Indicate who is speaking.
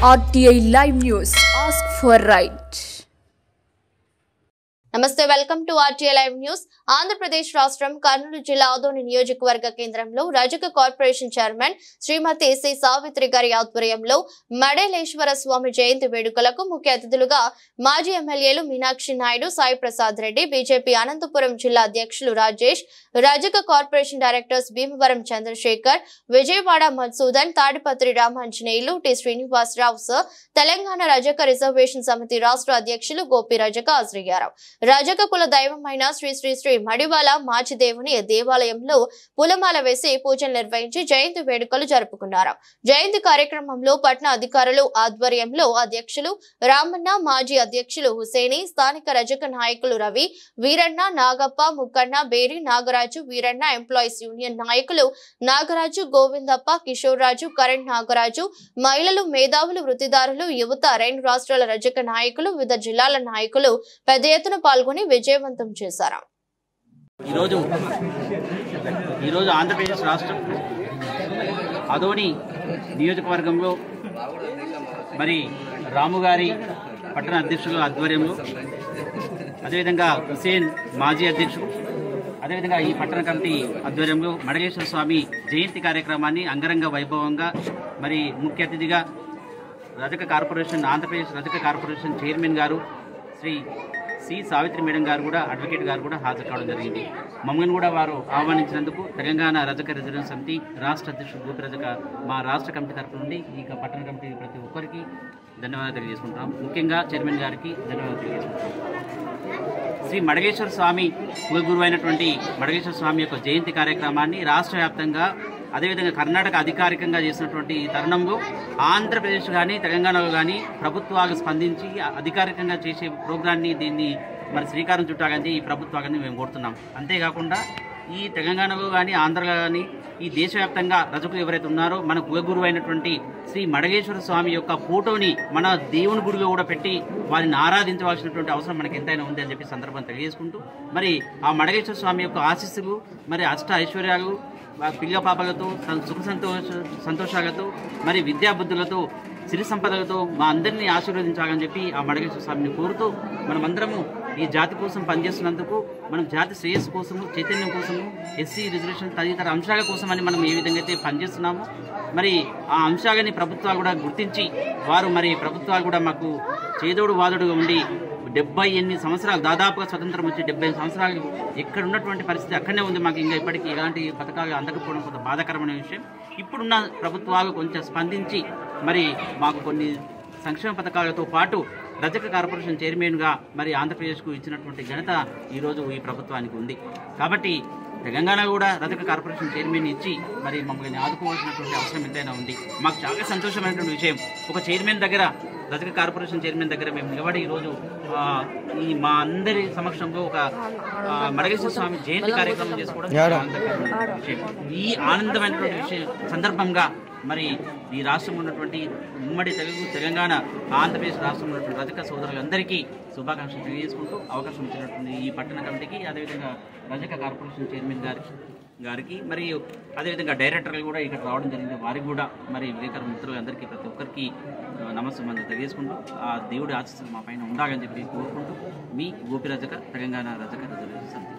Speaker 1: RTI Live News. Ask for right.
Speaker 2: నమస్తే, welcome to RTI live news. Andhra Pradesh రాష్ట్రం కర్నూలు జిల్లా ఆదోని నియోజకవర్గ కేంద్రంలో రజక కార్పొరేషన్ చైర్మన్ శ్రీమతి సి సావిత్రి గారి ఆధ్వర్యంలో మడేలేశ్వర స్వామి జయంతి వేడుకలకు ముఖ్య అతిథులుగా మాజీ ఎమ్మెల్యేలు మీనాక్షి నాయుడు, సాయి ప్రసాద్ రెడ్డి, బీజేపీ అనంతపురం జిల్లా అధ్యక్షులు Rajesh, Rajaka corporation directors Bhimavaram Chandrashekar, Vijayawada Madhusudan, Tadipatri Ramanjaneyulu, T Srinivasarao sir, Telangana Rajaka reservation సమితి రాష్ట్ర అధ్యక్షులు గోపి రజక హాజరయ్యారు. రజక కుల దైవమైన శ్రీ శ్రీ శ్రీ మడివాల మాచిదేవుని దేవాలయంలో పూలమాల వేసి పూజలు నిర్వహించి జయంతి వేడుకలు జరుపుకున్నారు. జయంతి కార్యక్రమంలో పట్న అధికారులు ఆధ్వర్యంలో అధ్యక్షులు రామన్న, మాజీ అధ్యక్షులు హుసేని, స్థానిక రజక నాయకులు రవి, వీరన్న, నాగప్ప, ముక్కన్న, బేరి, నాగరాజు, వీరన్న, ఎంప్లాయీస్ యూనియన్ నాయకులు నాగరాజు, గోవిందప్ప, కిషోర్ రాజు, కరణ్ నాగరాజు, మహిళలు, మేధావులు, వృత్తిదారులు, యువత, 2 రాష్ట్రాల రజక నాయకులు, వివిధ జిల్లాల నాయకులు పెద్ద ఎత్తున పాల్గొని విజయవంతం చేశారు.
Speaker 3: ఈరోజు ఆంధ్రప్రదేశ్ రాష్ట్రం ఆదోని నియోజకవర్గంలో మరి రాము గారి పట్టణ అధ్యక్షుల ఆధ్వర్యంలో, అదేవిధంగా హుసేన్ మాజీ అధ్యక్షుడు, అదేవిధంగా ఈ పట్టణ కమిటీ ఆధ్వర్యంలో మడలేశ్వర స్వామి జయంతి కార్యక్రమాన్ని అంగరంగ వైభవంగా మరి ముఖ్య అతిథిగా రజక కార్పొరేషన్, ఆంధ్రప్రదేశ్ రజక కార్పొరేషన్ చైర్మన్ గారు శ్రీ సి సావిత్రి మేడం గారు కూడా, అడ్వకేట్ గారు కూడా హాజరు కావడం జరిగింది. మమ్మల్ని కూడా వారు ఆహ్వానించినందుకు తెలంగాణ రజక రిజర్వేషన్ సమితి రాష్ట్ర అధ్యక్షుడు గోపి రజక, మా రాష్ట్ర కమిటీ తరఫు నుండి ఈ పట్టణ కమిటీ ప్రతి ఒక్కరికి ధన్యవాదాలు తెలియజేసుకుంటున్నాం. ముఖ్యంగా చైర్మన్ గారికి ధన్యవాదాలు తెలియజేసుకుంటున్నాం. శ్రీ మడగేశ్వర స్వామి కులగురువు అయినటువంటి మడగేశ్వర స్వామి యొక్క జయంతి కార్యక్రమాన్ని రాష్ట్ర వ్యాప్తంగా, అదేవిధంగా కర్ణాటక అధికారికంగా చేసినటువంటి ఈ తరుణంలో ఆంధ్రప్రదేశ్ కానీ తెలంగాణలో కానీ ప్రభుత్వాలు స్పందించి అధికారికంగా చేసే ప్రోగ్రాన్ని, దీన్ని మరి శ్రీకారం చుట్టాలని ఈ ప్రభుత్వాన్ని మేము కోరుతున్నాం. అంతేకాకుండా ఈ తెలంగాణలో కానీ ఆంధ్రలో కానీ ఈ దేశవ్యాప్తంగా రజకులు ఎవరైతే ఉన్నారో మన కులగురువు అయినటువంటి శ్రీ మడగేశ్వర స్వామి యొక్క ఫోటోని మన దేవుని గుడిలో కూడా పెట్టి వారిని ఆరాధించవలసినటువంటి అవసరం మనకి ఎంతైనా ఉంది అని చెప్పి సందర్భం తెలియజేసుకుంటూ, మరి ఆ మడగేశ్వర స్వామి యొక్క ఆశీస్సులు, మరి అష్ట ఐశ్వర్యాలు, పిల్ల పాపలతో, సుఖ సంతోషాలతో, మరి విద్యాబుద్ధులతో, సిరి సంపదలతో మా అందరినీ ఆశీర్వదించాలని చెప్పి ఆ మడగేశ్వర స్వామిని కోరుతూ, మనమందరము ఈ జాతి కోసం పనిచేస్తున్నందుకు, మనం జాతి శ్రేయస్సు కోసము, చైతన్యం కోసము, ఎస్సీ రిజర్వేషన్ తదితర అంశాల కోసం అని మనం ఏ విధంగా అయితే పనిచేస్తున్నామో, మరి ఆ అంశాలని ప్రభుత్వాలు కూడా గుర్తించి వారు మరి ప్రభుత్వాలు కూడా మాకు చేదోడు వాదోడుగా ఉండి 78 సంవత్సరాలు, దాదాపుగా స్వతంత్రం వచ్చి 70 సంవత్సరాలు ఎక్కడ ఉన్నటువంటి పరిస్థితి అక్కడనే ఉంది. మాకు ఇంకా ఇప్పటికీ ఎలాంటి పథకాలు అందకపోవడం కొంత బాధాకరమైన విషయం. ఇప్పుడున్న ప్రభుత్వాలు కొంచెం స్పందించి మరి మాకు కొన్ని సంక్షేమ పథకాలతో పాటు రజక కార్పొరేషన్ చైర్మన్గా మరి ఆంధ్రప్రదేశ్కు ఇచ్చినటువంటి ఘనత ఈరోజు ఈ ప్రభుత్వానికి ఉంది. కాబట్టి తెలంగాణ కూడా రజక కార్పొరేషన్ చైర్మన్ ఇచ్చి మరి మమ్మల్ని ఆదుకోవాల్సినటువంటి అవసరం ఎంతైనా ఉంది. మాకు చాలా సంతోషమైనటువంటి విషయం. ఒక చైర్మన్ దగ్గర, రజక కార్పొరేషన్ చైర్మన్ దగ్గర మేము నిలబడి ఈరోజు ఈ మా అందరి సమక్షంలో ఒక మడగేశ్వర స్వామి జయంతి కార్యక్రమం చేసుకోవడం విషయం. ఈ ఆనందమైనటువంటి విషయం సందర్భంగా మరి ఈ రాష్ట్రం ఉన్నటువంటి ఉమ్మడి తెలంగాణ, ఆంధ్రప్రదేశ్ రాష్ట్రంలో ఉన్నటువంటి రజక సోదరులందరికీ శుభాకాంక్షలు తెలియజేసుకుంటూ అవకాశం ఇచ్చినటువంటి ఈ పట్టణ కమిటీకి, అదేవిధంగా రజక కార్పొరేషన్ చైర్మన్ గారికి మరియు అదేవిధంగా డైరెక్టర్లు కూడా ఇక్కడ రావడం జరిగింది. వారికి కూడా మరి విలేకరు మిత్రులందరికీ ప్రతి ఒక్కరికి నమస్కారం తెలియజేసుకుంటూ ఆ దేవుడి ఆశీస్సులు మా పైన ఉండాలని చెప్పి కోరుకుంటూ మీ గోపి రజక, తెలంగాణ రజక రిజర్వేషన్ సమితి.